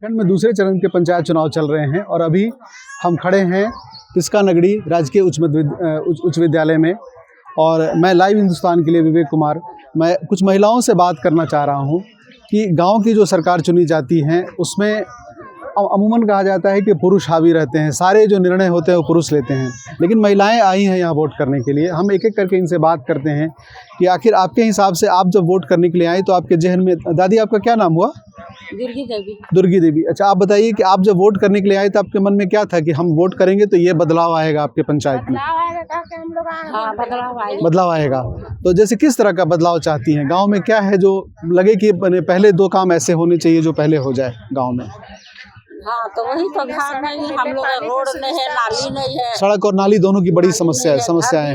उत्तराखंड में दूसरे चरण के पंचायत चुनाव चल रहे हैं और अभी हम खड़े हैं पिस्का नगड़ी राजकीय उच्च विद्यालय में और मैं लाइव हिंदुस्तान के लिए विवेक कुमार। मैं कुछ महिलाओं से बात करना चाह रहा हूं कि गांव की जो सरकार चुनी जाती है उसमें अमूमन कहा जाता है कि पुरुष हावी रहते हैं, सारे जो निर्णय होते हैं वो पुरुष लेते हैं, लेकिन महिलाएं आई हैं यहाँ वोट करने के लिए। हम एक एक करके इनसे बात करते हैं कि आखिर आपके हिसाब से आप जब वोट करने के लिए आए तो आपके जहन में, दादी आपका क्या नाम हुआ? दुर्गी देवी। दुर्गी देवी। अच्छा, आप बताइए कि आप जब वोट करने के लिए आए तो आपके मन में क्या था कि हम वोट करेंगे तो ये बदलाव आएगा आपके पंचायत में? हाँ, बदलाव आएगा। तो जैसे किस तरह का बदलाव चाहती हैं? गांव में क्या है जो लगे कि पहले दो काम ऐसे होने चाहिए जो पहले हो जाए गांव में? हाँ, तो वही तो घर नहीं, हम लोग रोड नहीं है, नाली नहीं है, सड़क और नाली दोनों की बड़ी समस्याएं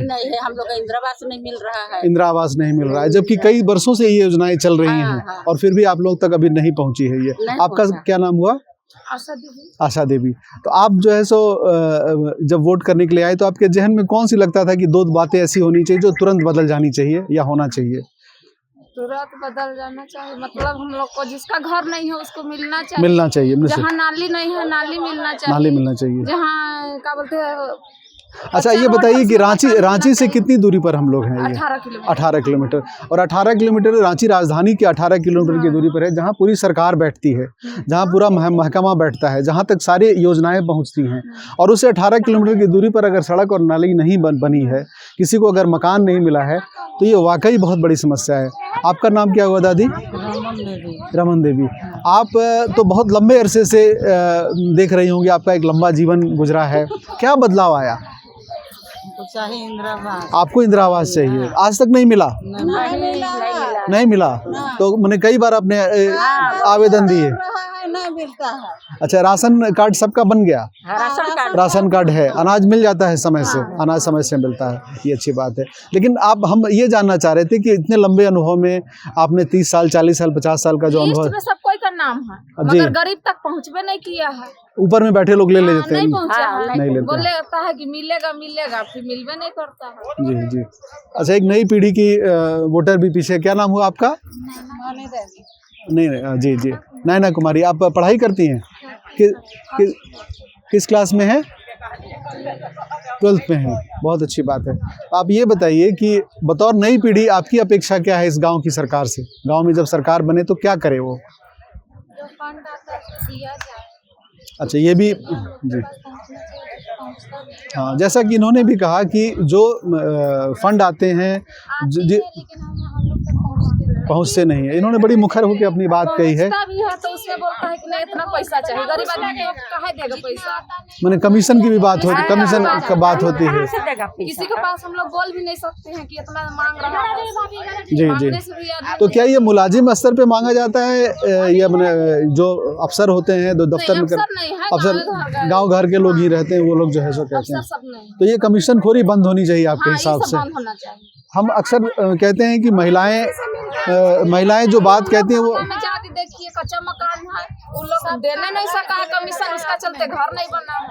नहीं है, हम लोग को इंदिरा आवास नहीं मिल रहा है। इंदिरा आवास नहीं मिल रहा है, जबकि कई वर्षों से ये योजनाएं चल रही हैं और फिर भी आप लोग तक अभी नहीं पहुंची है ये। आपका क्या नाम हुआ? आशा देवी। आशा देवी। तो आप जो है सो जब वोट करने के लिए आए तो आपके जहन में कौन सी लगता था कि दो बातें ऐसी होनी चाहिए जो तुरंत बदल जानी चाहिए या होना चाहिए? तुरंत बदल जाना चाहिए, मतलब हम लोग को जिसका घर नहीं है उसको मिलना चाहिए। जहाँ नाली नहीं है नाली मिलना चाहिए। जहाँ क्या बोलते हैं। अच्छा, ये बताइए कि रांची से कितनी दूरी पर हम लोग हैं? 18 किलोमीटर। और 18 किलोमीटर रांची राजधानी के 18 किलोमीटर की दूरी पर है, जहाँ पूरी सरकार बैठती है, जहाँ पूरा महकमा बैठता है, जहाँ तक सारी योजनाएं पहुँचती हैं। और उससे 18 किलोमीटर की दूरी पर अगर सड़क और नाली नहीं बनी है, किसी को अगर मकान नहीं मिला है, तो ये वाकई बहुत बड़ी समस्या है। आपका नाम क्या हुआ दादी? रमन देवी। आप तो बहुत लंबे अरसे से देख रही होंगी, आपका एक लंबा जीवन गुजरा है। क्या बदलाव आया? चाहिए इंदिरा आवास। आपको इंदिरा आवास चाहिए? आज तक नहीं मिला? नहीं मिला। तो मैंने कई बार अपने आवेदन दिए, नहीं मिलता है। अच्छा, राशन कार्ड सबका बन गया? राशन कार्ड है, अनाज मिल जाता है समय से? अनाज समय से मिलता है, ये अच्छी बात है। लेकिन हम ये जानना चाह रहे थे कि इतने लंबे अनुभव में आपने 30 साल 40 साल 50 साल का जो अनुभव है, सब कोई का नाम है मगर गरीब तक पहुँचवे नहीं किया है। ऊपर में बैठे लोग ले लेते हैं, नहीं लेते, बोले होता है कि मिलेगा फिर मिलवे नहीं करता है। जी जी। अच्छा, एक नई पीढ़ी की वोटर भी पीछे। क्या नाम हुआ आपका? नहीं, जी जी, नैना कुमारी। आप पढ़ाई करती हैं? किस क्लास में है? 12th में है। बहुत अच्छी बात है। आप ये बताइए कि बतौर नई पीढ़ी आपकी अपेक्षा क्या है इस गांव की सरकार से? गांव में जब सरकार बने तो क्या करे वो? जो फंड आता है दिया जाए। अच्छा, ये भी जी हाँ, जैसा कि इन्होंने भी कहा कि जो फंड आते हैं पहुँचते नहीं है। इन्होंने बड़ी मुखर होकर अपनी बात कही है। तो उसमें बोलता है कि नहीं इतना पैसा चाहिए, गरीब आदमी को कहाँ देगा पैसा? मैंने कमीशन की भी बात होती, कमीशन का बात होती है। किसी के पास हम लोग बोल भी नहीं सकते हैं कि इतना मांग रहा है। जी जी। तो क्या ये मुलाजिम स्तर पे मांगा जाता है या मैंने जो अफसर होते हैं जो दफ्तर में अफसर गांव घर के लोग ही रहते हैं, वो लोग जो है सो कहते हैं? तो ये कमीशन खोरी बंद होनी चाहिए आपके हिसाब से? हम अक्सर कहते हैं कि महिलाएं जो बात कहती हैं वो देखिए कच्चा मकान है, उन लोग देने नहीं सका है कमीशन, उसका चलते घर नहीं बना है।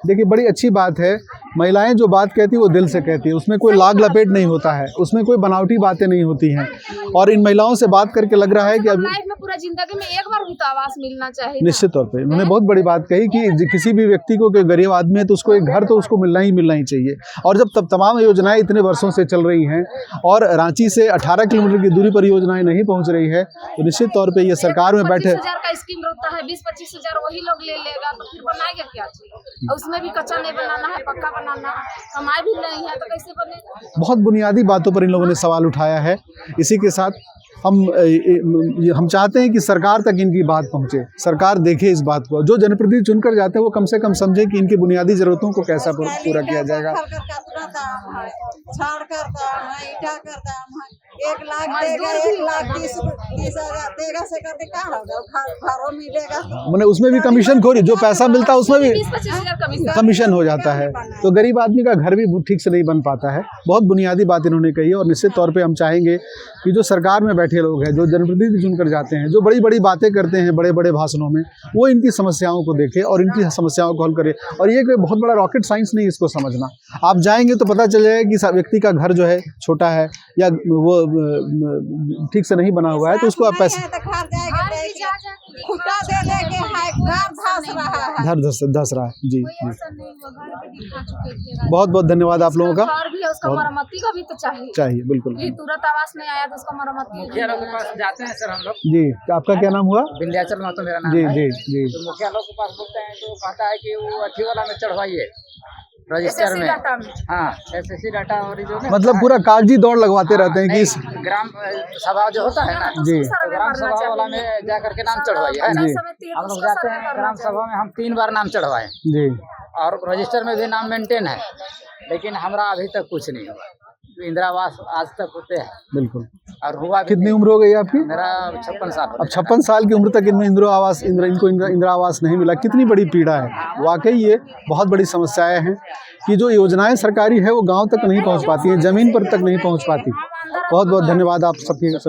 देखिए, बड़ी अच्छी बात है, महिलाएं जो बात कहती है वो दिल से कहती है, उसमें कोई लाग लपेट नहीं होता है, उसमें कोई बनावटी बातें नहीं होती हैं। और इन महिलाओं से बात करके लग रहा है कि अब लाइफ में पूरा जिंदगी में एक बार भी तो आवास मिलना चाहिए। निश्चित तौर पे उन्होंने बहुत बड़ी बात कही कि किसी भी व्यक्ति को, कोई गरीब आदमी है तो उसको एक घर तो उसको मिलना ही चाहिए। और जब तमाम योजनाएं इतने वर्षों से चल रही हैं और रांची से 18 किलोमीटर की दूरी पर योजनाएं नहीं पहुंच रही है, तो निश्चित तौर पे ये सरकार में बैठे 25,000 का स्कीम रहता है, 20-25 हजार वही लोग ले लेगा, तो फिर बनाएगा क्या चीज? उसमें भी कच्चा नहीं बनाना है, पक्का बनाना है, कमाई भी नहीं है तो कैसे बनेगा? बहुत बुनियादी बातों पर इन लोगों ने सवाल उठाया है। इसी के साथ हम चाहते हैं कि सरकार तक इनकी बात पहुंचे, सरकार देखे इस बात को, जो जनप्रतिनिधि चुनकर जाते हैं वो कम से कम समझे कि इनकी बुनियादी जरूरतों को कैसा पूरा किया जाएगा। 1 लाख देगा, 1,30,000 देगा से करके क्या होगा? घरों मिलेगा। मैंने उसमें भी कमीशन खोरी, जो पैसा मिलता है उसमें भी 20-25 हजार कमीशन हो जाता है, तो गरीब आदमी का घर भी ठीक से नहीं बन पाता है। बहुत बुनियादी बात इन्होंने कही है और निश्चित तौर पे हम चाहेंगे कि जो सरकार में बैठे लोग हैं, जो जनप्रतिनिधि चुनकर जाते हैं, जो बड़ी बड़ी बातें करते हैं बड़े बड़े भाषणों में, वो इनकी समस्याओं को देखें और इनकी समस्याओं को हल करें। और ये कोई बहुत बड़ा रॉकेट साइंस नहीं इसको समझना। आप जाएंगे तो पता चल जाएगा कि व्यक्ति का घर जो है छोटा है या वो ठीक से नहीं बना हुआ है, तो उसको आप पैसे खुटा दे के घर धस रहा है। जी जी, ऐसा नहीं हुआ, घर भी दिखा चुके थे। बहुत बहुत धन्यवाद आप लोगों का। घर भी है, उसका मरम्मती का भी तो चाहिए। बिल्कुल। ये तुरंत आवास नहीं आया तो उसका मरम्मती। मुखिया लोग के पास जाते हैं सर हम लोग। जी, आपका क्या नाम हुआ? विंध्याचल महतो मेरा नाम जी है। जी जी, तो मुखिया लोग के पास बोलते हैं तो कहता है कि वो अथी वाला में चढ़वाइए रजिस्टर में। हाँ, SSC डाटा और जो मतलब पूरा कागजी दौड़ लगवाते रहते हैं कि इस ग्राम सभा जो होता है ना, जी, तो ग्राम सभा वाला में जा करके नाम चढ़वाइए, है ना। हम लोग जाते हैं ग्राम सभा में, हम 3 बार नाम चढ़वाए जी, और रजिस्टर में भी नाम मेंटेन है, लेकिन हमारा अभी तक कुछ नहीं हुआ। इंदिरा आवास आज तक होते हैं बिल्कुल। और हुआ भी कितनी नहीं। उम्र हो गई आपकी? मेरा 56 साल। अब 56 साल की उम्र तक इनको इंदिरा आवास नहीं मिला, कितनी बड़ी पीड़ा है। वाकई ये बहुत बड़ी समस्याएं हैं कि जो योजनाएं सरकारी है वो गांव तक नहीं पहुंच पाती हैं, ज़मीन पर तक नहीं पहुंच पाती। बहुत बहुत धन्यवाद आप सभी का।